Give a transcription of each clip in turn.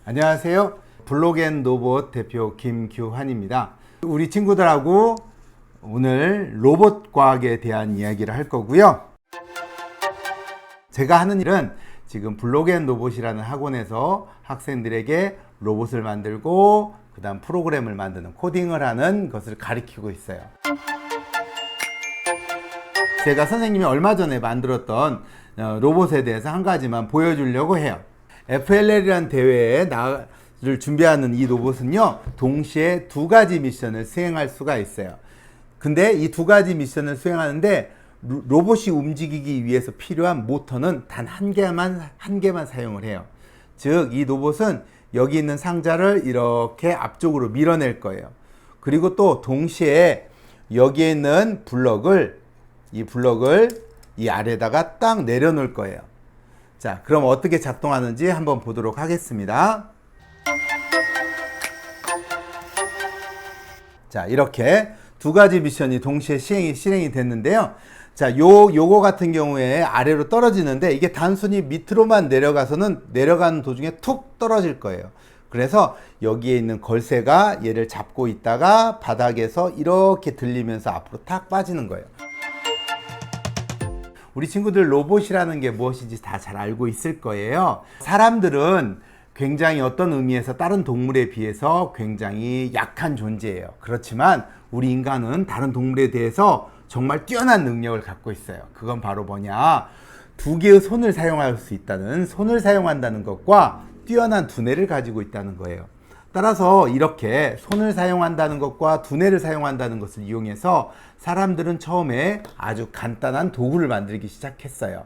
안녕하세요. 블록앤로봇 대표 김규환입니다. 우리 친구들하고 오늘 로봇 과학에 대한 이야기를 할 거고요. 제가 하는 일은 지금 블록앤로봇이라는 학원에서 학생들에게 로봇을 만들고 그 다음 프로그램을 만드는 코딩을 하는 것을 가르치고 있어요. 제가 선생님이 얼마 전에 만들었던 로봇에 대해서 한 가지만 보여주려고 해요. FLL이라는 대회에 나를 준비하는 이 로봇은요, 동시에 두 가지 미션을 수행할 수가 있어요. 근데 이 두 가지 미션을 수행하는데 로봇이 움직이기 위해서 필요한 모터는 단 한 개만 사용을 해요. 즉, 이 로봇은 여기 있는 상자를 이렇게 앞쪽으로 밀어낼 거예요. 그리고 또 동시에 여기에 있는 이 블럭을 이 아래다가 딱 내려놓을 거예요. 자, 그럼 어떻게 작동하는지 한번 보도록 하겠습니다. 자, 이렇게 두 가지 미션이 동시에 실행이 됐는데요. 자, 요거 같은 경우에 아래로 떨어지는데 이게 단순히 밑으로만 내려가서는 내려가는 도중에 툭 떨어질 거예요. 그래서 여기에 있는 걸쇠가 얘를 잡고 있다가 바닥에서 이렇게 들리면서 앞으로 탁 빠지는 거예요. 우리 친구들 로봇이라는 게 무엇인지 다 잘 알고 있을 거예요. 사람들은 굉장히 어떤 의미에서 다른 동물에 비해서 굉장히 약한 존재예요. 그렇지만 우리 인간은 다른 동물에 대해서 정말 뛰어난 능력을 갖고 있어요. 그건 바로 뭐냐? 두 개의 손을 사용할 수 있다는, 손을 사용한다는 것과 뛰어난 두뇌를 가지고 있다는 거예요. 따라서 이렇게 손을 사용한다는 것과 두뇌를 사용한다는 것을 이용해서 사람들은 처음에 아주 간단한 도구를 만들기 시작했어요.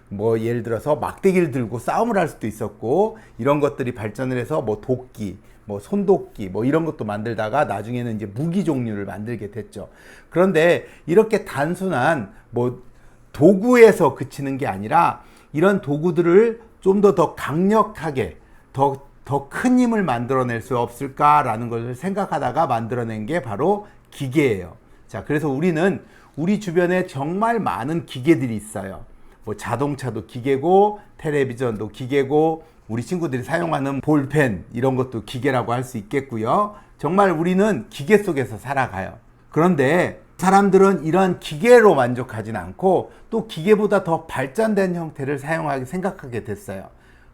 뭐 예를 들어서 막대기를 들고 싸움을 할 수도 있었고, 이런 것들이 발전을 해서 뭐 도끼, 뭐 손도끼, 뭐 이런 것도 만들다가 나중에는 이제 무기 종류를 만들게 됐죠. 그런데 이렇게 단순한 뭐 도구에서 그치는 게 아니라 이런 도구들을 좀 더 강력하게 더 큰 힘을 만들어낼 수 없을까라는 것을 생각하다가 만들어낸 게 바로 기계예요. 자, 그래서 우리는 우리 주변에 정말 많은 기계들이 있어요. 뭐 자동차도 기계고, 텔레비전도 기계고, 우리 친구들이 사용하는 볼펜 이런 것도 기계라고 할 수 있겠고요. 정말 우리는 기계 속에서 살아가요. 그런데 사람들은 이러한 기계로 만족하진 않고 또 기계보다 더 발전된 형태를 생각하게 됐어요.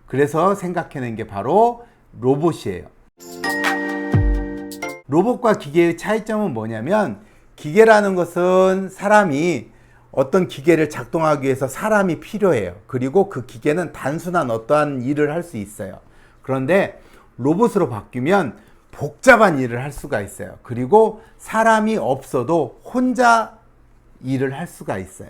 그래서 생각해낸 게 바로 로봇이에요. 로봇과 기계의 차이점은 뭐냐면, 기계라는 것은 사람이 어떤 기계를 작동하기 위해서 사람이 필요해요. 그리고 그 기계는 단순한 어떠한 일을 할 수 있어요. 그런데 로봇으로 바뀌면 복잡한 일을 할 수가 있어요. 그리고 사람이 없어도 혼자 일을 할 수가 있어요.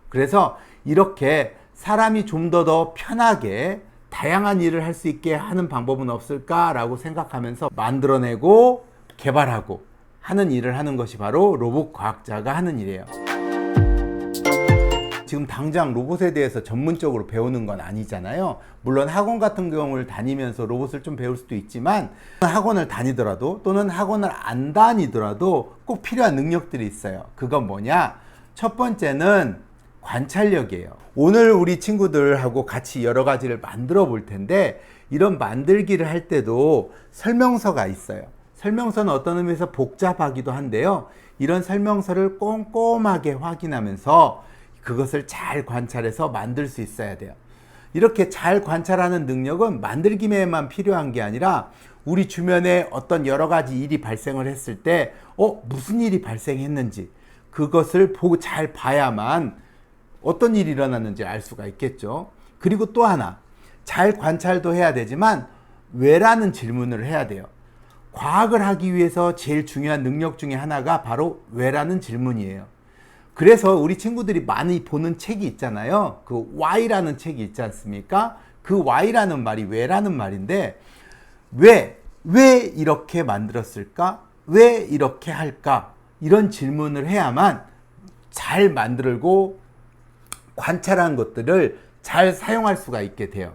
그래서 이렇게 사람이 좀 더 편하게 다양한 일을 할 수 있게 하는 방법은 없을까라고 생각하면서 만들어내고 개발하고 하는 일을 하는 것이 바로 로봇 과학자가 하는 일이에요. 지금 당장 로봇에 대해서 전문적으로 배우는 건 아니잖아요. 물론 학원 같은 경우를 다니면서 로봇을 좀 배울 수도 있지만, 학원을 다니더라도 또는 학원을 안 다니더라도 꼭 필요한 능력들이 있어요. 그건 뭐냐? 첫 번째는 관찰력이에요. 오늘 우리 친구들하고 같이 여러 가지를 만들어 볼 텐데, 이런 만들기를 할 때도 설명서가 있어요. 설명서는 어떤 의미에서 복잡하기도 한데요. 이런 설명서를 꼼꼼하게 확인하면서 그것을 잘 관찰해서 만들 수 있어야 돼요. 이렇게 잘 관찰하는 능력은 만들기에만 필요한 게 아니라 우리 주변에 어떤 여러 가지 일이 발생을 했을 때 무슨 일이 발생했는지 그것을 잘 봐야만 어떤 일이 일어났는지 알 수가 있겠죠. 그리고 또 하나, 잘 관찰도 해야 되지만 왜라는 질문을 해야 돼요. 과학을 하기 위해서 제일 중요한 능력 중에 하나가 바로 왜라는 질문이에요. 그래서 우리 친구들이 많이 보는 책이 있잖아요. 그 Why라는 책이 있지 않습니까? 그 Why라는 말이 왜라는 말인데, 왜 이렇게 만들었을까? 왜 이렇게 할까? 이런 질문을 해야만 잘 만들고 관찰한 것들을 잘 사용할 수가 있게 돼요.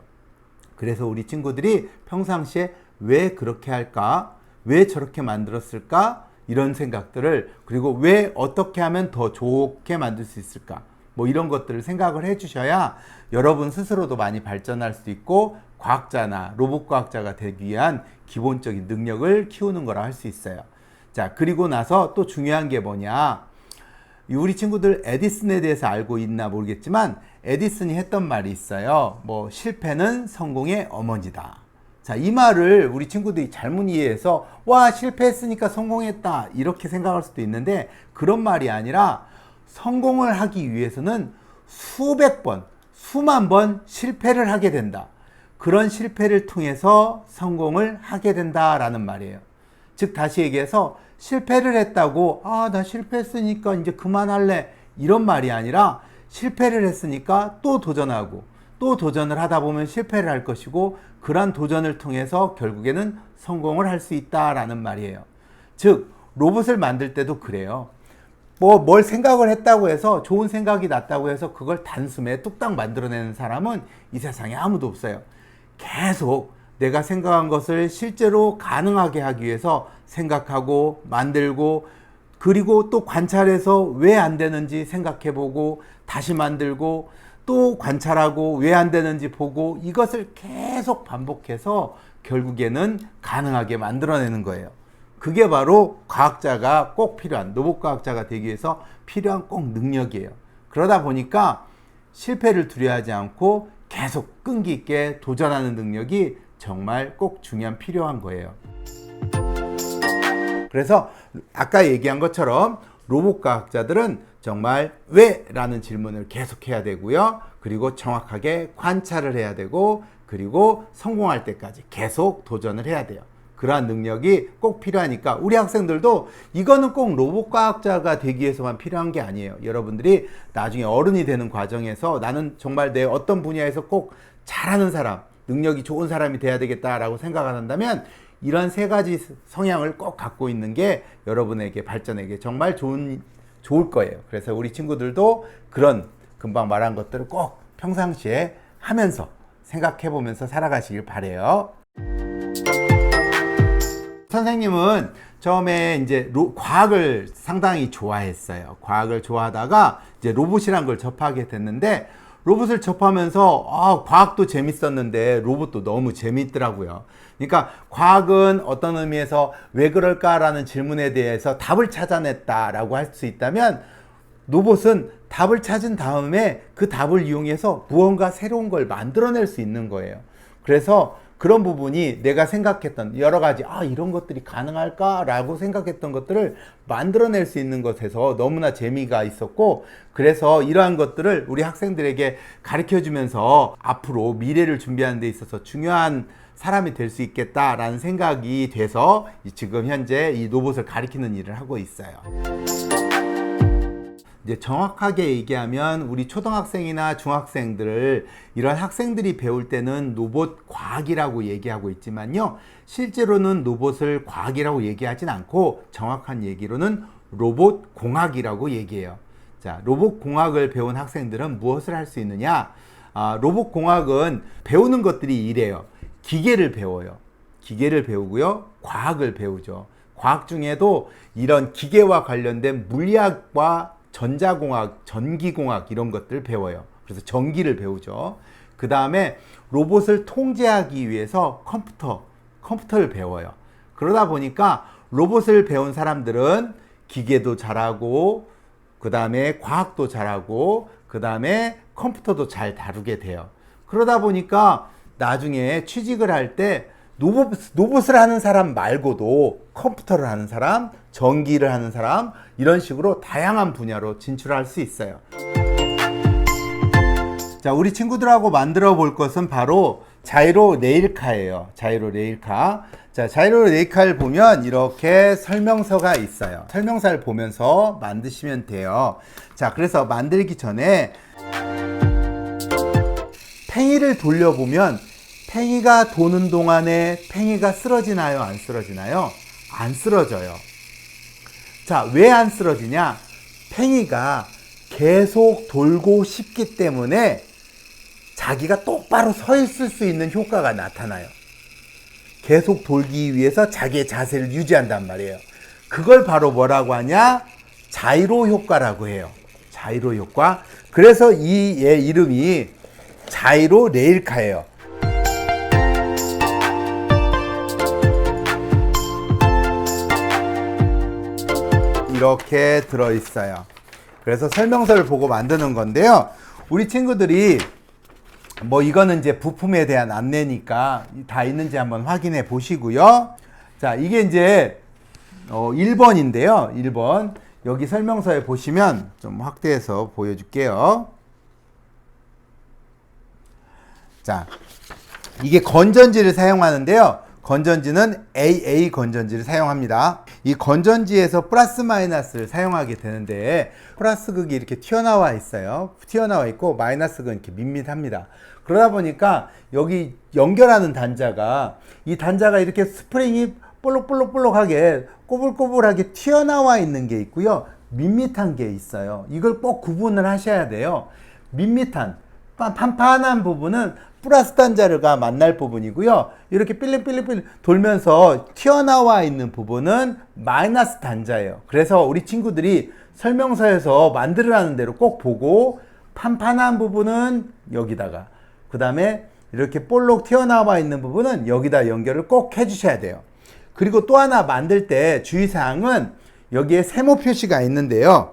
그래서 우리 친구들이 평상시에 왜 그렇게 할까? 왜 저렇게 만들었을까? 이런 생각들을, 그리고 왜 어떻게 하면 더 좋게 만들 수 있을까? 뭐 이런 것들을 생각을 해 주셔야 여러분 스스로도 많이 발전할 수 있고 과학자나 로봇 과학자가 되기 위한 기본적인 능력을 키우는 거라 할 수 있어요. 자, 그리고 나서 또 중요한 게 뭐냐, 우리 친구들 에디슨에 대해서 알고 있나 모르겠지만 에디슨이 했던 말이 있어요. 뭐 실패는 성공의 어머니다. 자, 이 말을 우리 친구들이 잘못 이해해서 와, 실패했으니까 성공했다 이렇게 생각할 수도 있는데, 그런 말이 아니라 성공을 하기 위해서는 수백 번, 수만 번 실패를 하게 된다. 그런 실패를 통해서 성공을 하게 된다라는 말이에요. 즉 다시 얘기해서 실패를 했다고 나 실패했으니까 이제 그만할래 이런 말이 아니라, 실패를 했으니까 또 도전하고 또 도전을 하다 보면 실패를 할 것이고, 그러한 도전을 통해서 결국에는 성공을 할 수 있다라는 말이에요. 즉 로봇을 만들 때도 그래요. 뭘 생각을 했다고 해서, 좋은 생각이 났다고 해서 그걸 단숨에 뚝딱 만들어내는 사람은 이 세상에 아무도 없어요. 계속 내가 생각한 것을 실제로 가능하게 하기 위해서 생각하고 만들고, 그리고 또 관찰해서 왜 안 되는지 생각해보고 다시 만들고 또 관찰하고 왜 안 되는지 보고, 이것을 계속 반복해서 결국에는 가능하게 만들어내는 거예요. 그게 바로 과학자가 꼭 필요한, 로봇 과학자가 되기 위해서 필요한 꼭 능력이에요. 그러다 보니까 실패를 두려워하지 않고 계속 끈기 있게 도전하는 능력이 정말 꼭 필요한 거예요. 그래서 아까 얘기한 것처럼 로봇 과학자들은 정말 왜? 라는 질문을 계속 해야 되고요. 그리고 정확하게 관찰을 해야 되고, 그리고 성공할 때까지 계속 도전을 해야 돼요. 그러한 능력이 꼭 필요하니까 우리 학생들도 이거는 꼭 로봇 과학자가 되기 위해서만 필요한 게 아니에요. 여러분들이 나중에 어른이 되는 과정에서 나는 정말 내 어떤 분야에서 꼭 잘하는 사람, 능력이 좋은 사람이 돼야 되겠다라고 생각을 한다면 이런 세 가지 성향을 꼭 갖고 있는 게 여러분에게 발전에게 정말 좋을 거예요. 그래서 우리 친구들도 그런 금방 말한 것들을 꼭 평상시에 하면서 생각해 보면서 살아가시길 바래요. 선생님은 처음에 이제 과학을 상당히 좋아했어요. 과학을 좋아하다가 이제 로봇이란 걸 접하게 됐는데, 로봇을 접하면서 과학도 재밌었는데 로봇도 너무 재밌더라고요. 그러니까 과학은 어떤 의미에서 왜 그럴까라는 질문에 대해서 답을 찾아냈다라고 할 수 있다면, 로봇은 답을 찾은 다음에 그 답을 이용해서 무언가 새로운 걸 만들어낼 수 있는 거예요. 그래서 그런 부분이 내가 생각했던 여러 가지 이런 것들이 가능할까라고 생각했던 것들을 만들어낼 수 있는 것에서 너무나 재미가 있었고, 그래서 이러한 것들을 우리 학생들에게 가르쳐주면서 앞으로 미래를 준비하는 데 있어서 중요한 사람이 될 수 있겠다라는 생각이 돼서 지금 현재 이 로봇을 가르치는 일을 하고 있어요. 이제 정확하게 얘기하면 우리 초등학생이나 중학생들을, 이런 학생들이 배울 때는 로봇 과학이라고 얘기하고 있지만요, 실제로는 로봇을 과학이라고 얘기하진 않고 정확한 얘기로는 로봇 공학이라고 얘기해요. 자, 로봇 공학을 배운 학생들은 무엇을 할 수 있느냐? 로봇 공학은 배우는 것들이 이래요. 기계를 배워요. 기계를 배우고요, 과학을 배우죠. 과학 중에도 이런 기계와 관련된 물리학과 전자공학, 전기공학 이런 것들을 배워요. 그래서 전기를 배우죠. 그 다음에 로봇을 통제하기 위해서 컴퓨터를 배워요. 그러다 보니까 로봇을 배운 사람들은 기계도 잘하고, 그 다음에 과학도 잘하고, 그 다음에 컴퓨터도 잘 다루게 돼요. 그러다 보니까 나중에 취직을 할 때 로봇을 하는 사람 말고도 컴퓨터를 하는 사람, 전기를 하는 사람, 이런 식으로 다양한 분야로 진출할 수 있어요. 자, 우리 친구들하고 만들어 볼 것은 바로 자이로 레일카예요. 자이로 레일카. 자, 자이로 레일카를 보면 이렇게 설명서가 있어요. 설명서를 보면서 만드시면 돼요. 자, 그래서 만들기 전에 팽이를 돌려보면 팽이가 도는 동안에 팽이가 쓰러지나요? 안 쓰러지나요? 안 쓰러져요. 자, 왜 안 쓰러지냐? 팽이가 계속 돌고 싶기 때문에 자기가 똑바로 서 있을 수 있는 효과가 나타나요. 계속 돌기 위해서 자기의 자세를 유지한단 말이에요. 그걸 바로 뭐라고 하냐? 자이로 효과라고 해요. 자이로 효과. 그래서 이 얘 이름이 자이로 레일카예요. 이렇게 들어있어요. 그래서 설명서를 보고 만드는 건데요. 우리 친구들이 뭐 이거는 이제 부품에 대한 안내니까 다 있는지 한번 확인해 보시고요. 자, 이게 이제 1번인데요. 1번. 여기 설명서에 보시면 좀 확대해서 보여줄게요. 자, 이게 건전지를 사용하는데요. 건전지는 AA 건전지를 사용합니다. 이 건전지에서 플러스 마이너스를 사용하게 되는데 플러스 극이 이렇게 튀어나와 있어요. 튀어나와 있고 마이너스 극은 이렇게 밋밋합니다. 그러다 보니까 여기 연결하는 단자가 이 단자가 이렇게 스프링이 볼록볼록볼록하게 꼬불꼬불하게 튀어나와 있는 게 있고요. 밋밋한 게 있어요. 이걸 꼭 구분을 하셔야 돼요. 밋밋한 판판한 부분은 플러스 단자가 만날 부분이고요. 이렇게 삘링삘링 돌면서 튀어나와 있는 부분은 마이너스 단자예요. 그래서 우리 친구들이 설명서에서 만들으라는 대로 꼭 보고 판판한 부분은 여기다가 그 다음에 이렇게 볼록 튀어나와 있는 부분은 여기다 연결을 꼭 해주셔야 돼요. 그리고 또 하나 만들 때 주의사항은 여기에 세모 표시가 있는데요.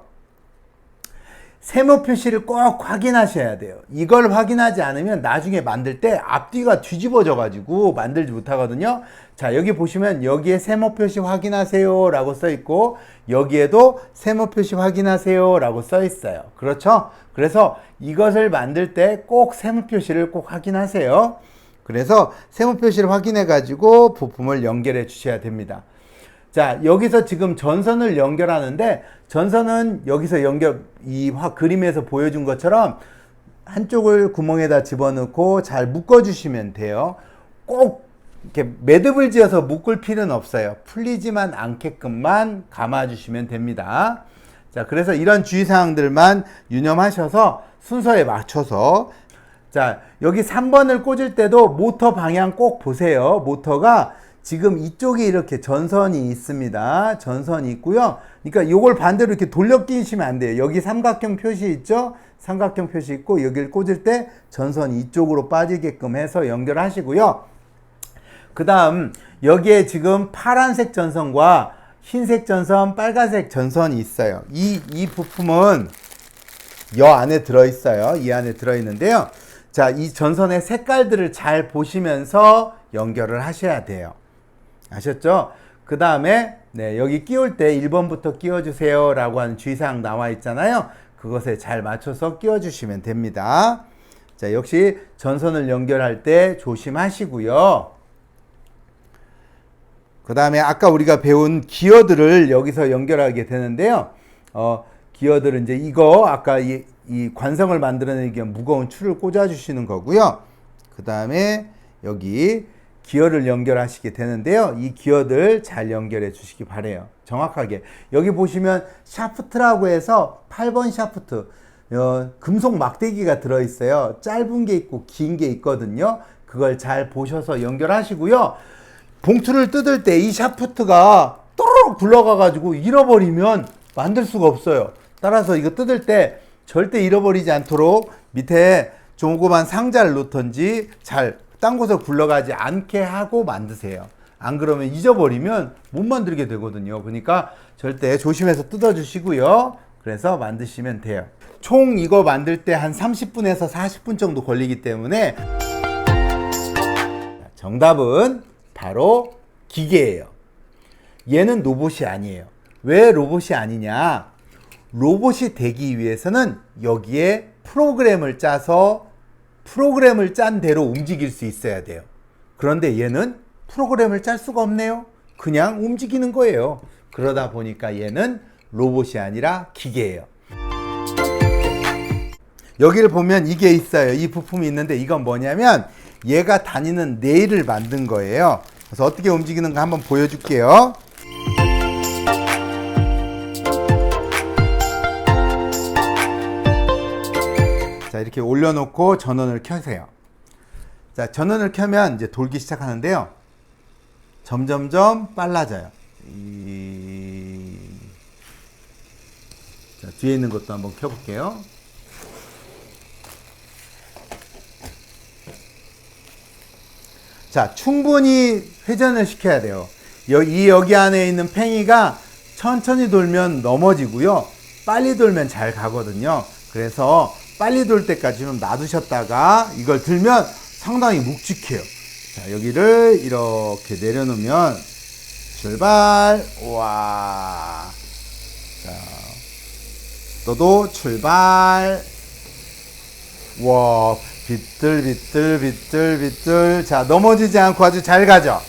세모 표시를 꼭 확인하셔야 돼요. 이걸 확인하지 않으면 나중에 만들 때 앞뒤가 뒤집어져 가지고 만들지 못하거든요. 자, 여기 보시면 여기에 세모 표시 확인하세요 라고 써 있고 여기에도 세모 표시 확인하세요 라고 써 있어요. 그렇죠? 그래서 이것을 만들 때 꼭 세모 표시를 꼭 확인하세요. 그래서 세모 표시를 확인해 가지고 부품을 연결해 주셔야 됩니다. 자, 여기서 지금 전선을 연결하는데 전선은 여기서 그림에서 보여준 것처럼 한쪽을 구멍에다 집어넣고 잘 묶어주시면 돼요. 꼭 이렇게 매듭을 지어서 묶을 필요는 없어요. 풀리지만 않게끔만 감아주시면 됩니다. 자, 그래서 이런 주의사항들만 유념하셔서 순서에 맞춰서 자, 여기 3번을 꽂을 때도 모터 방향 꼭 보세요. 모터가 지금 이쪽에 이렇게 전선이 있습니다. 전선이 있고요. 그러니까 이걸 반대로 이렇게 돌려 끼시면 안 돼요. 여기 삼각형 표시 있죠? 삼각형 표시 있고 여기를 꽂을 때 전선이 이쪽으로 빠지게끔 해서 연결하시고요. 그 다음 여기에 지금 파란색 전선과 흰색 전선, 빨간색 전선이 있어요. 이 부품은 이 안에 들어있어요. 이 안에 들어있는데요. 자, 이 전선의 색깔들을 잘 보시면서 연결을 하셔야 돼요. 아셨죠? 그 다음에 여기 끼울 때 1번부터 끼워주세요 라고 하는 주의사항 나와 있잖아요. 그것에 잘 맞춰서 끼워주시면 됩니다. 자, 역시 전선을 연결할 때 조심하시고요. 그 다음에 아까 우리가 배운 기어들을 여기서 연결하게 되는데요. 기어들은 이제 이거 아까 이 관성을 만들어내기 위한 무거운 줄을 꽂아주시는 거고요. 그 다음에 여기 기어를 연결하시게 되는데요. 이 기어들 잘 연결해 주시기 바래요. 정확하게. 여기 보시면 샤프트라고 해서 8번 샤프트 금속 막대기가 들어있어요. 짧은 게 있고 긴 게 있거든요. 그걸 잘 보셔서 연결하시고요. 봉투를 뜯을 때 이 샤프트가 또르륵 굴러가 가지고 잃어버리면 만들 수가 없어요. 따라서 이거 뜯을 때 절대 잃어버리지 않도록 밑에 조그만 상자를 놓던지 잘 딴 곳에 굴러가지 않게 하고 만드세요. 안 그러면 잊어버리면 못 만들게 되거든요. 그러니까 절대 조심해서 뜯어주시고요. 그래서 만드시면 돼요. 총 이거 만들 때 한 30분에서 40분 정도 걸리기 때문에 정답은 바로 기계예요. 얘는 로봇이 아니에요. 왜 로봇이 아니냐? 로봇이 되기 위해서는 여기에 프로그램을 짜서 프로그램을 짠 대로 움직일 수 있어야 돼요. 그런데 얘는 프로그램을 짤 수가 없네요. 그냥 움직이는 거예요. 그러다 보니까 얘는 로봇이 아니라 기계예요. 여기를 보면 이게 있어요. 이 부품이 있는데 이건 뭐냐면 얘가 다니는 레일을 만든 거예요. 그래서 어떻게 움직이는가 한번 보여줄게요. 자, 이렇게 올려놓고 전원을 켜세요. 자, 전원을 켜면 이제 돌기 시작하는데요. 점점점 빨라져요. 자, 뒤에 있는 것도 한번 켜볼게요. 자, 충분히 회전을 시켜야 돼요. 여기 안에 있는 팽이가 천천히 돌면 넘어지고요. 빨리 돌면 잘 가거든요. 그래서 빨리 돌 때까지 좀 놔두셨다가 이걸 들면 상당히 묵직해요. 자, 여기를 이렇게 내려놓으면 출발. 와. 자, 너도 출발. 와, 비틀비틀. 자, 넘어지지 않고 아주 잘 가죠.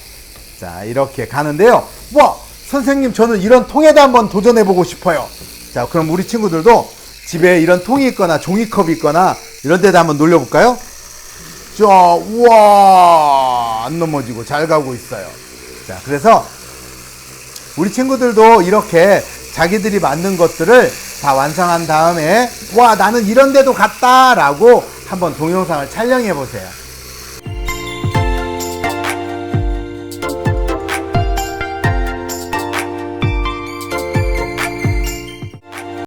자, 이렇게 가는데요. 와, 선생님, 저는 이런 통에다 한번 도전해보고 싶어요. 자, 그럼 우리 친구들도 집에 이런 통이 있거나 종이컵이 있거나 이런 데다 한번 놀려볼까요? 자, 우와, 안 넘어지고 잘 가고 있어요. 자, 그래서 우리 친구들도 이렇게 자기들이 만든 것들을 다 완성한 다음에 와, 나는 이런 데도 갔다 라고 한번 동영상을 촬영해 보세요.